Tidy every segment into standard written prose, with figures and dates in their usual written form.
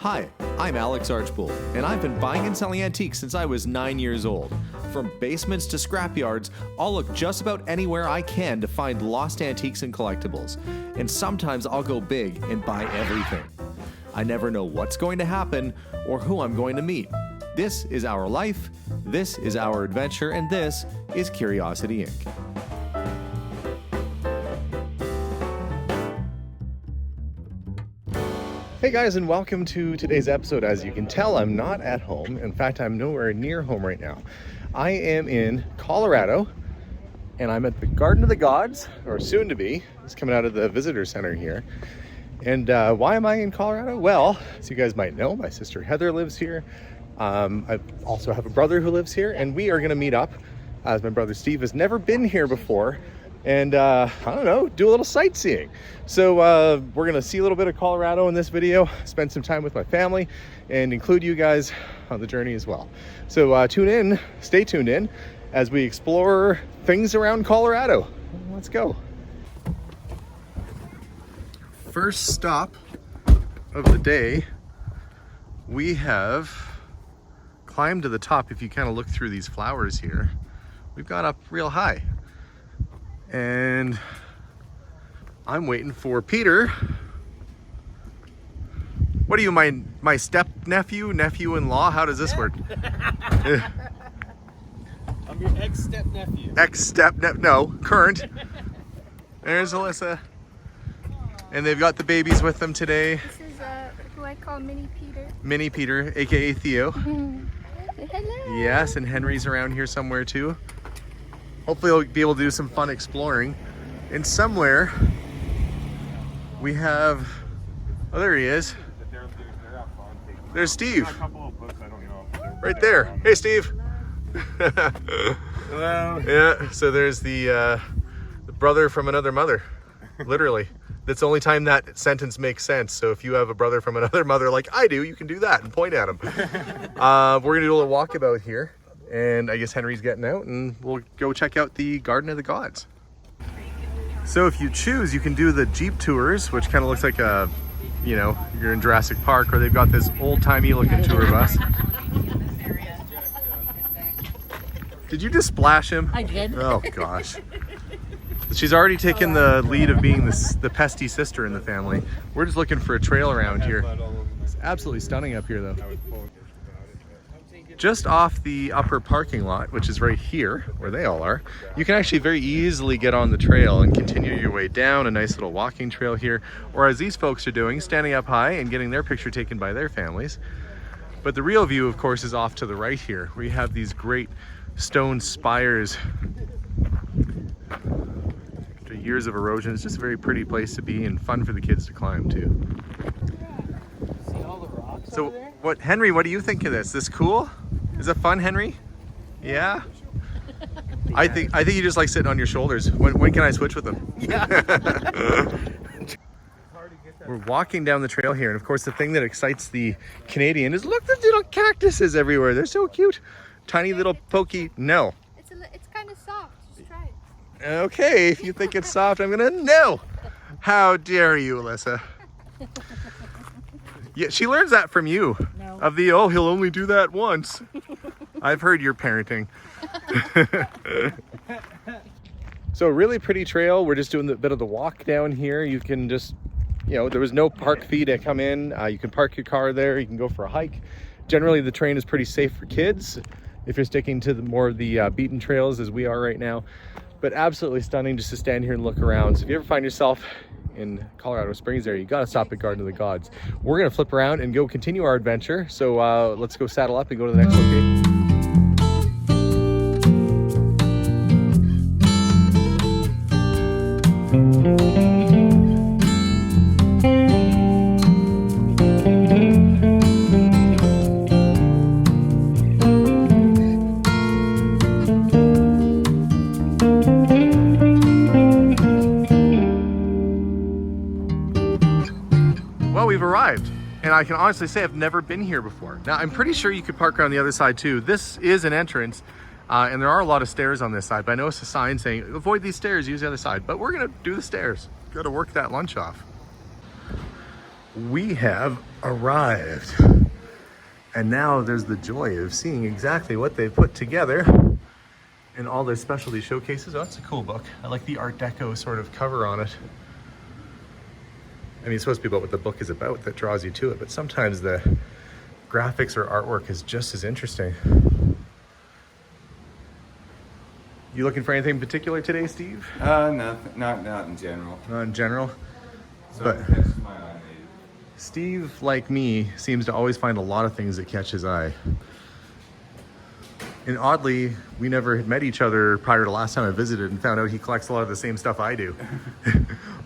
Hi, I'm Alex Archbold, and I've been buying and selling antiques since I was 9 years old. From basements to scrapyards, I'll look just about anywhere I can to find lost antiques and collectibles. And sometimes I'll go big and buy everything. I never know what's going to happen or who I'm going to meet. This is our life, this is our adventure, and this is Curiosity Inc. Hey guys, and welcome to today's episode. As you can tell, I'm not at home. In fact, I'm nowhere near home right now. I am in Colorado, and I'm at the Garden of the Gods, or soon to be. It's coming out of the visitor center here. And why am I in Colorado? Well, as you guys might know, my sister Heather lives here. I also have a brother who lives here, and we are going to meet up, as my brother Steve has never been here before. And I don't know, do a little sightseeing. So we're gonna see a little bit of Colorado in this video, spend some time with my family, and include you guys on the journey as well. So tune in, stay tuned in, as we explore things around Colorado. Let's go. First stop of the day, we have climbed to the top. If you kind of look through these flowers here, we've got up real high. And I'm waiting for Peter. What are you, my step nephew-in-law? How does this work? I'm your ex-step nephew. No, current. There's Alyssa. And they've got the babies with them today. This is who I call Mini Peter. Mini Peter, aka Theo. Hello. Yes, and Henry's around here somewhere too. Hopefully we'll be able to do some fun exploring. And somewhere we have, oh, there he is. There's Steve. Right there. Hey, Steve. Hello. Yeah, so there's the brother from another mother, literally. That's the only time that sentence makes sense. So if you have a brother from another mother like I do, you can do that and point at him. We're gonna do a little walkabout here. And I guess Henry's getting out, and we'll go check out the Garden of the Gods. So if you choose, you can do the Jeep tours, which kind of looks like a, you know, you're in Jurassic Park, or they've got this old-timey looking tour bus. Did you just splash him? I did. Oh gosh. She's already taken the lead of being the pesty sister in the family. We're just looking for a trail around here. It's absolutely stunning up here though. Just off the upper parking lot, which is right here, where they all are, you can actually very easily get on the trail and continue your way down a nice little walking trail here, or as these folks are doing, standing up high and getting their picture taken by their families. But the real view, of course, is off to the right here, where you have these great stone spires. After years of erosion, it's just a very pretty place to be and fun for the kids to climb too. See all the rocks So, over there? Henry, what do you think of this? This cool? Is it fun, Henry? Yeah? I think you just like sitting on your shoulders. When can I switch with them? Yeah. We're walking down the trail here, and of course the thing that excites the Canadian is look, the little cactuses everywhere. They're so cute. Tiny little pokey. No. It's kind of soft. Just try it. Okay, if you think it's soft, I'm gonna no. How dare you, Alyssa? Yeah, she learns that from you. No. Of the, oh, he'll only do that once. I've heard your parenting. So really pretty trail. We're just doing a bit of the walk down here. You can just, you know, there was no park fee to come in. You can park your car there. You can go for a hike. Generally, the terrain is pretty safe for kids if you're sticking to more of the beaten trails as we are right now. But absolutely stunning just to stand here and look around. So if you ever find yourself in Colorado Springs there, you gotta stop at Garden of the Gods. We're gonna flip around and go continue our adventure. So let's go saddle up and go to the next location. We've arrived, and I can honestly say I've never been here before. Now I'm pretty sure you could park around the other side too. This is an entrance, and there are a lot of stairs on this side, but I noticed a sign saying avoid these stairs, use the other side. But we're gonna do the stairs. Got to work that lunch off. We have arrived. And now there's the joy of seeing exactly what they put together in all their specialty showcases. Oh, that's a cool book. I like the Art Deco sort of cover on it. I mean, it's supposed to be about what the book is about that draws you to it, but sometimes the graphics or artwork is just as interesting. You looking for anything particular today, Steve? Nothing, not in general. Not in general, So but it catches my eye, maybe. Steve, like me, seems to always find a lot of things that catch his eye. And oddly, we never had met each other prior to last time I visited and found out he collects a lot of the same stuff I do.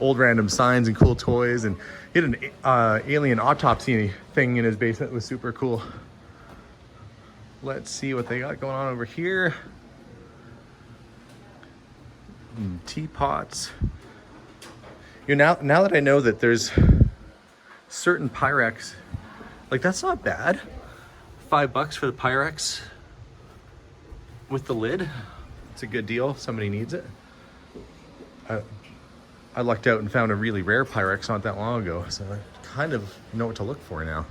Old random signs and cool toys, and he had an alien autopsy thing in his basement. It was super cool. Let's see what they got going on over here. Teapots. You know, now that I know that there's certain Pyrex, like that's not bad. $5 for the Pyrex with the lid. It's a good deal. Somebody needs it. I lucked out and found a really rare Pyrex not that long ago, so I kind of know what to look for now.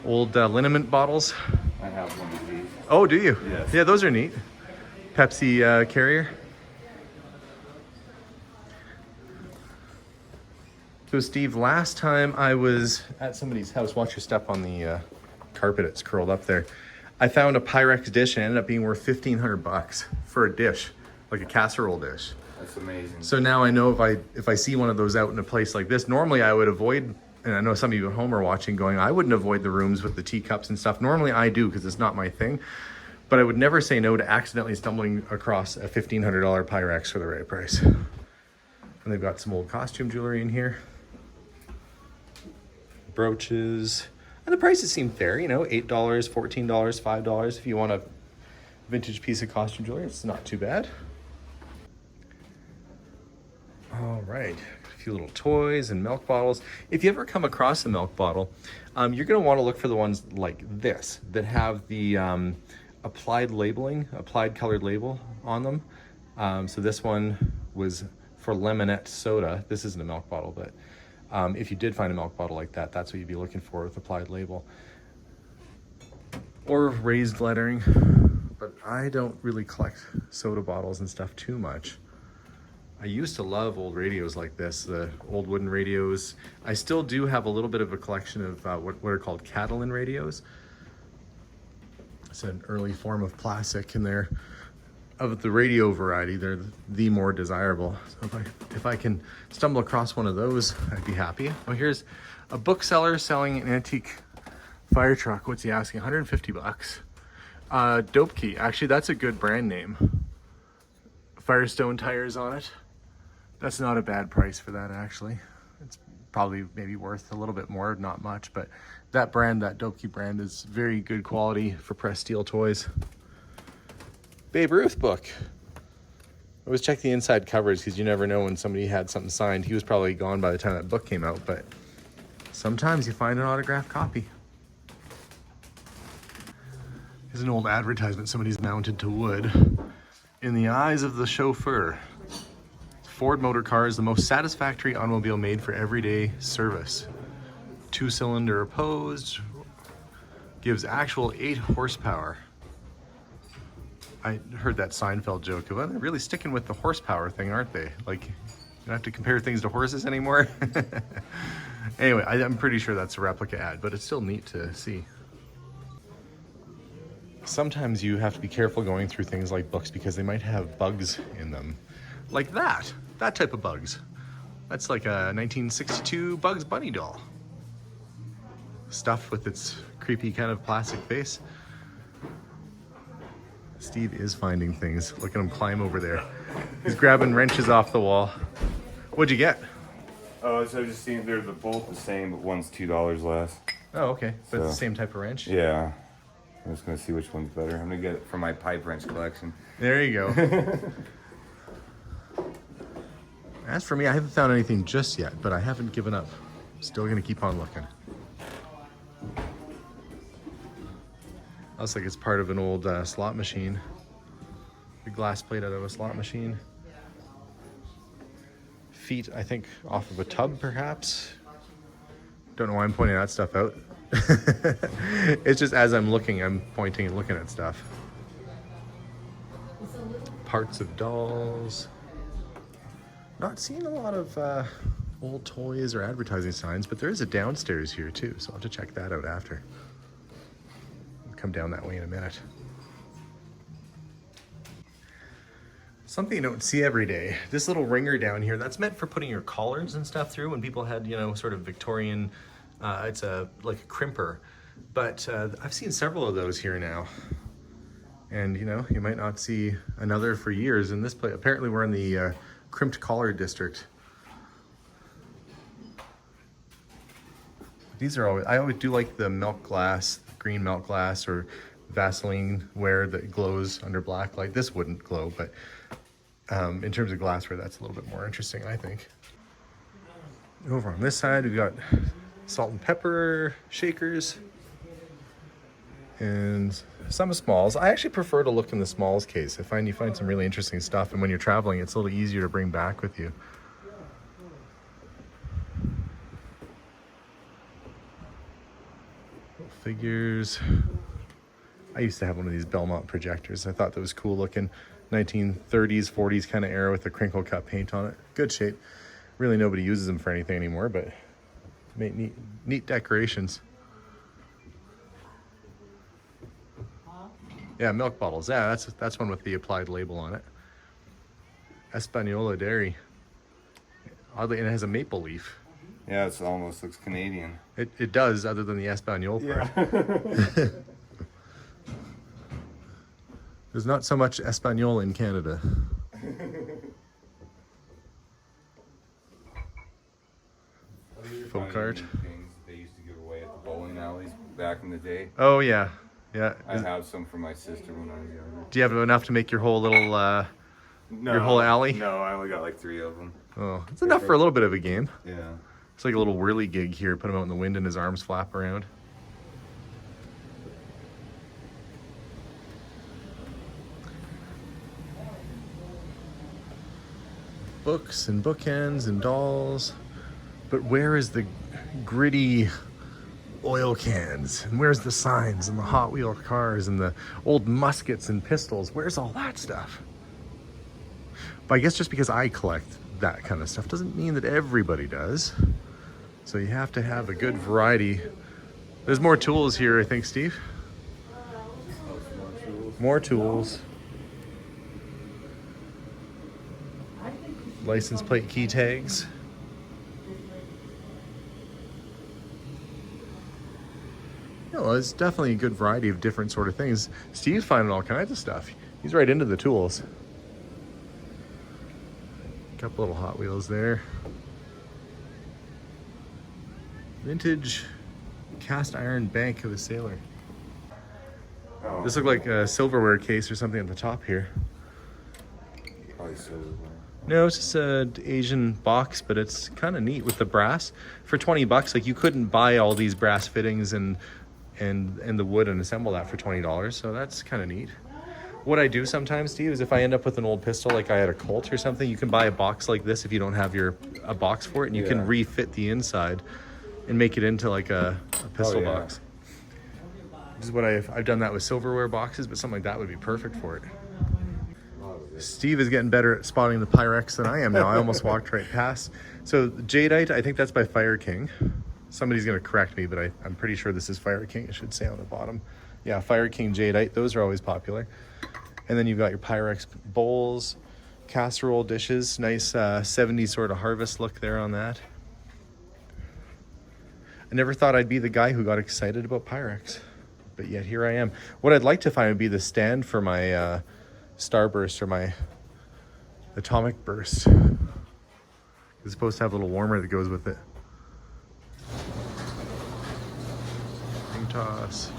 Old liniment bottles. I have one of these. Oh, do you? Yes. Yeah, those are neat. Pepsi carrier. So Steve, last time I was at somebody's house, watch your step on the carpet, it's curled up there. I found a Pyrex dish and it ended up being worth $1,500 for a dish, like a casserole dish. That's amazing. So now I know if I see one of those out in a place like this, normally I would avoid, and I know some of you at home are watching going, I wouldn't avoid the rooms with the teacups and stuff. Normally I do because it's not my thing, but I would never say no to accidentally stumbling across a $1,500 Pyrex for the right price. And they've got some old costume jewelry in here. Brooches, and the prices seem fair, you know, $8, $14, $5. If you want a vintage piece of costume jewelry, it's not too bad. All right, a few little toys and milk bottles. If you ever come across a milk bottle, you're gonna wanna look for the ones like this that have the applied colored label on them. So this one was for lemonette soda. This isn't a milk bottle, but if you did find a milk bottle like that, that's what you'd be looking for with applied label. Or raised lettering. But I don't really collect soda bottles and stuff too much. I used to love old radios like this, the old wooden radios. I still do have a little bit of a collection of what are called Catalan radios. It's an early form of plastic, and they're of the radio variety, they're the more desirable. So if I can stumble across one of those, I'd be happy. Oh, here's a bookseller selling an antique fire truck. What's he asking? $150. Dope Key. Actually, that's a good brand name. Firestone tires on it. That's not a bad price for that, actually. It's probably maybe worth a little bit more, not much, but that brand, that Dope Key brand, is very good quality for pressed steel toys. Babe Ruth book. Always check the inside covers because you never know when somebody had something signed. He was probably gone by the time that book came out, but sometimes you find an autographed copy. Here's an old advertisement somebody's mounted to wood. In the eyes of the chauffeur, Ford Motor Car is the most satisfactory automobile made for everyday service. 2-cylinder opposed, gives actual 8 horsepower. I heard that Seinfeld joke. Well, they're really sticking with the horsepower thing, aren't they? Like, you don't have to compare things to horses anymore. Anyway, I'm pretty sure that's a replica ad, but it's still neat to see. Sometimes you have to be careful going through things like books because they might have bugs in them. Like that type of bugs. That's like a 1962 Bugs Bunny doll. Stuffed with its creepy kind of plastic face. Steve is finding things. Look at him climb over there. He's grabbing wrenches off the wall. What'd you get? Oh, so I've just seen they're both the same, but one's $2 less. Oh, okay. But it's the So- same type of wrench? Yeah. I'm just gonna see which one's better. I'm gonna get it for my pipe wrench collection. There you go. As for me, I haven't found anything just yet, but I haven't given up. Still gonna keep on looking. Looks like it's part of an old slot machine. The glass plate out of a slot machine. Feet, I think, off of a tub, perhaps. Don't know why I'm pointing that stuff out. It's just as I'm looking, I'm pointing and looking at stuff. Parts of dolls. Not seeing a lot of old toys or advertising signs, but there is a downstairs here too, so I'll have to check that out after. I'll come down that way in a minute. Something you don't see every day. This little ringer down here, that's meant for putting your collars and stuff through when people had, you know, sort of Victorian, it's like a crimper. But I've seen several of those here now. And, you know, you might not see another for years in this place. Apparently we're in the crimped collar district. These are always, I always do like the milk glass, green milk glass, or Vaseline ware that glows under black light. This wouldn't glow, but in terms of glassware, that's a little bit more interesting, I think. Over on this side, we've got salt and pepper shakers and some smalls. I actually prefer to look in the smalls case. I find you find some really interesting stuff, and when you're traveling, it's a little easier to bring back with you. Little figures. I used to have one of these Belmont projectors. I thought that was cool looking. 1930s, 40s kind of era with the crinkle cut paint on it. Good shape. Really nobody uses them for anything anymore, but make neat decorations. Yeah, milk bottles. Yeah, that's one with the applied label on it. Espanola Dairy. Oddly, and it has a maple leaf. Yeah, it almost looks Canadian. It does, other than the Espanol part. Yeah. There's not so much Espanol in Canada. Folk art. Things they used to give away at the bowling alleys back in the day. Oh yeah, yeah. I have some for my sister when I was younger. Do you have enough to make your whole little, your whole alley? No, I only got like 3 of them. Oh, it's enough for a little bit of a game. Yeah. It's like a little whirly gig here. Put him out in the wind and his arms flap around. Books and bookends and dolls. But where is the gritty oil cans? And where's the signs and the Hot Wheel cars and the old muskets and pistols? Where's all that stuff? But I guess just because I collect that kind of stuff doesn't mean that everybody does. So you have to have a good variety. There's more tools here, I think, Steve. More tools. License plate key tags. No, it's definitely a good variety of different sort of things. Steve's finding all kinds of stuff. He's right into the tools. Couple little Hot Wheels there. Vintage cast iron bank of a sailor. Oh. This looked like a silverware case or something at the top here. Probably silverware. No, it's just an Asian box, but it's kind of neat with the brass. For 20 bucks, like you couldn't buy all these brass fittings and the wood and assemble that for $20, so that's kind of neat. What I do sometimes, Steve, is if I end up with an old pistol, like I had a Colt or something, you can buy a box like this if you don't have a box for it, and you can refit the inside and make it into like a pistol box. This is what I've done that with silverware boxes, but something like that would be perfect for it. Steve is getting better at spotting the Pyrex than I am now. I almost walked right past. So Jadeite, I think that's by Fire King. Somebody's going to correct me, but I'm pretty sure this is Fire King. It should say on the bottom. Yeah, Fire King Jadeite. Those are always popular. And then you've got your Pyrex bowls, casserole dishes. Nice 70s sort of harvest look there on that. I never thought I'd be the guy who got excited about Pyrex, but yet here I am. What I'd like to find would be the stand for my Starburst or my Atomic Burst. It's supposed to have a little warmer that goes with it. Ring toss.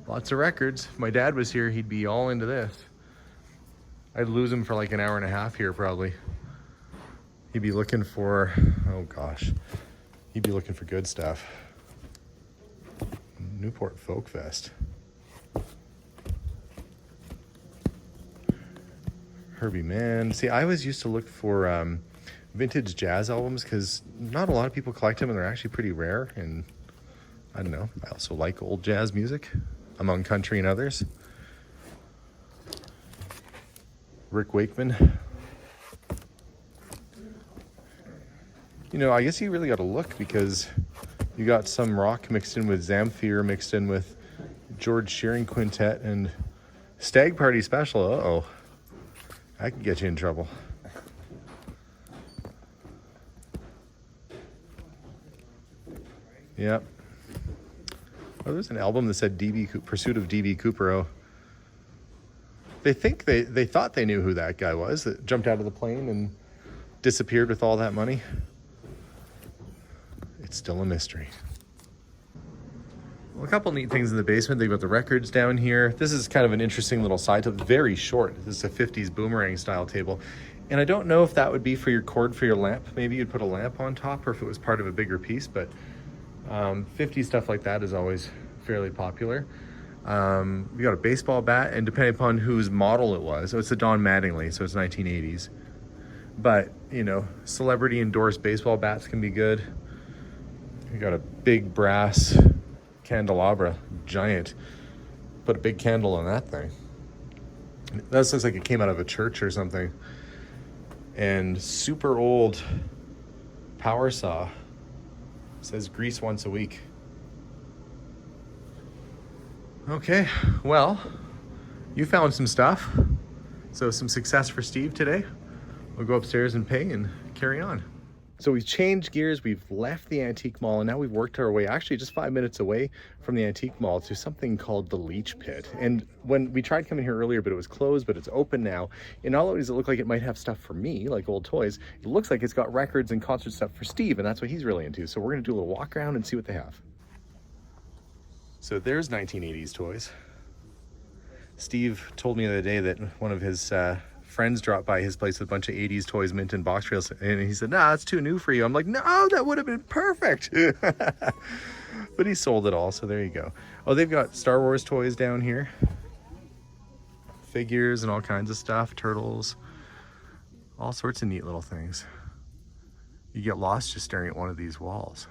Lots of records. If my dad was here, he'd be all into this. I'd lose him for like an hour and a half here probably. He'd be looking for, oh gosh, he'd be looking for good stuff. Newport Folk Fest. Herbie Mann. See, I always used to look for vintage jazz albums because not a lot of people collect them and they're actually pretty rare. And I don't know, I also like old jazz music, among country and others. Rick Wakeman. You know, I guess you really got to look because you got some rock mixed in with Zamfir, mixed in with George Shearing Quintet and Stag Party Special. Uh-oh. I could get you in trouble. Yep. Oh, there's an album that said Pursuit of D.B. Cooper. Oh. They thought they knew who that guy was that jumped out of the plane and disappeared with all that money. It's still a mystery. Well, a couple neat things in the basement. They've got the records down here. This is kind of an interesting little side table. Very short. This is a 50s boomerang style table. And I don't know if that would be for your cord for your lamp. Maybe you'd put a lamp on top or if it was part of a bigger piece. But 50 stuff like that is always fairly popular. We got a baseball bat, and depending upon whose model it was, so it's the Don Mattingly, so it's 1980s. But, you know, celebrity endorsed baseball bats can be good. We got a big brass candelabra, giant. Put a big candle on that thing. That looks like it came out of a church or something. And super old power saw. It says grease once a week. Okay, well, you found some stuff. So some success for Steve today. We'll go upstairs and pay and carry on. So we've changed gears, we've left the antique mall, and now we've worked our way actually just 5 minutes away from the antique mall to something called the Leech Pit. And when we tried coming here earlier, but it was closed, but it's open now. And not only does it look like it might have stuff for me, like old toys, it looks like it's got records and concert stuff for Steve, and that's what he's really into. So we're gonna do a little walk around and see what they have. So there's 1980s toys. Steve told me the other day that one of his friends dropped by his place with a bunch of 80s toys, mint and box trails, and he said, nah, it's too new for you. I'm like, no, that would have been perfect. But he sold it all, so there you go. Oh, they've got Star Wars toys down here. Figures and all kinds of stuff, turtles, all sorts of neat little things. You get lost just staring at one of these walls.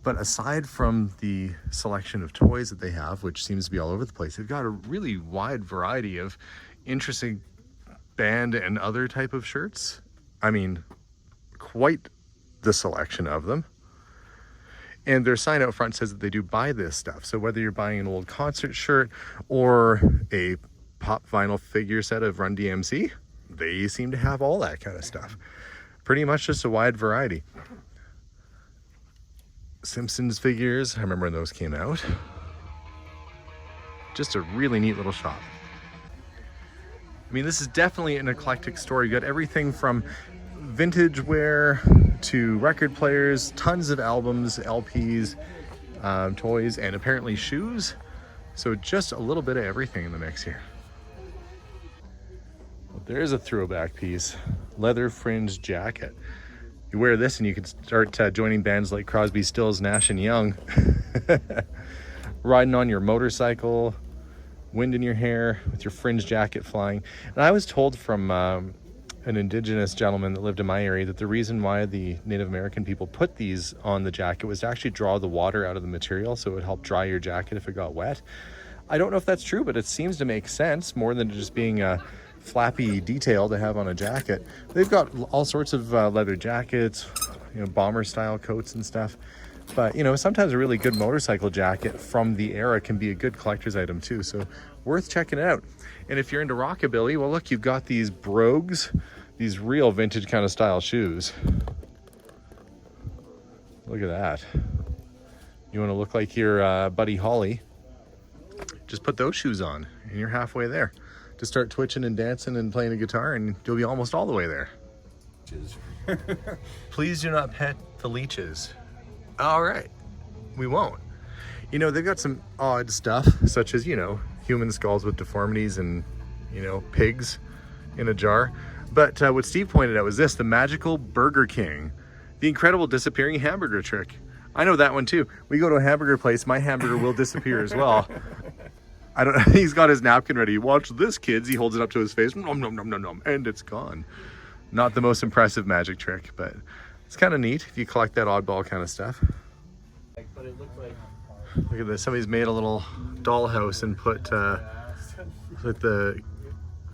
But aside from the selection of toys that they have, which seems to be all over the place, they've got a really wide variety of interesting band and other type of shirts. I mean, quite the selection of them. And their sign out front says that they do buy this stuff. So whether you're buying an old concert shirt or a pop vinyl figure set of Run DMC, they seem to have all that kind of stuff. Pretty much just a wide variety. Simpsons figures, I remember when those came out. Just a really neat little shop. I mean, this is definitely an eclectic store. You got everything from vintage wear to record players, tons of albums, LPs, toys, and apparently shoes. So just a little bit of everything in the mix here. Well, there's a throwback piece, leather fringed jacket. You wear this and you can start joining bands like Crosby, Stills, Nash and Young. Riding on your motorcycle, wind in your hair, with your fringe jacket flying. And I was told from an indigenous gentleman that lived in my area that the reason why the Native American people put these on the jacket was to actually draw the water out of the material, so it would help dry your jacket if it got wet. I don't know if that's true, but it seems to make sense more than just being a flappy detail to have on a jacket. They've got all sorts of leather jackets, you know, bomber style coats and stuff. But you know, sometimes a really good motorcycle jacket from the era can be a good collector's item too, so worth checking it out. And if you're into rockabilly, well look, you've got these brogues, these real vintage kind of style shoes. Look at that. You want to look like your Buddy Holly, just put those shoes on and you're halfway there. To start twitching and dancing and playing a guitar, and you'll be almost all the way there. Please do not pet the leeches. All right, we won't. You know, they've got some odd stuff, such as, you know, human skulls with deformities and, you know, pigs in a jar. But what Steve pointed out was this, the magical Burger King, the incredible disappearing hamburger trick. I know that one too. We go to a hamburger place, my hamburger will disappear as well. I don't. He's got his napkin ready. Watch this, kids. He holds it up to his face. Nom nom nom nom nom, and it's gone. Not the most impressive magic trick, but it's kind of neat if you collect that oddball kind of stuff. But it looked like Look at this. Somebody's made a little dollhouse and put with the.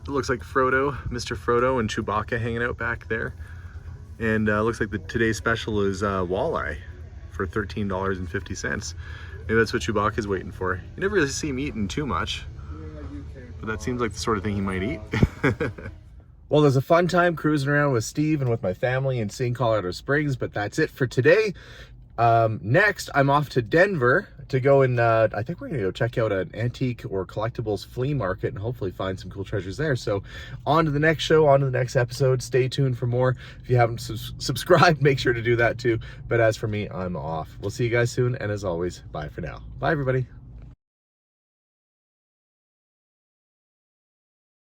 It looks like Frodo, Mr. Frodo, and Chewbacca hanging out back there. And looks like today's special is walleye for $13.50. Maybe that's what Chewbacca's waiting for. You never really see him eating too much, but that seems like the sort of thing he might eat. Well, there's a fun time cruising around with Steve and with my family and seeing Colorado Springs, but that's it for today. Next, I'm off to Denver to go and I think we're gonna go check out an antique or collectibles flea market and hopefully find some cool treasures there. So on to the next show, on to the next episode. Stay tuned for more. If you haven't subscribed, make sure to do that too. But as for me, I'm off. We'll see you guys soon, and as always, bye for now. Bye everybody.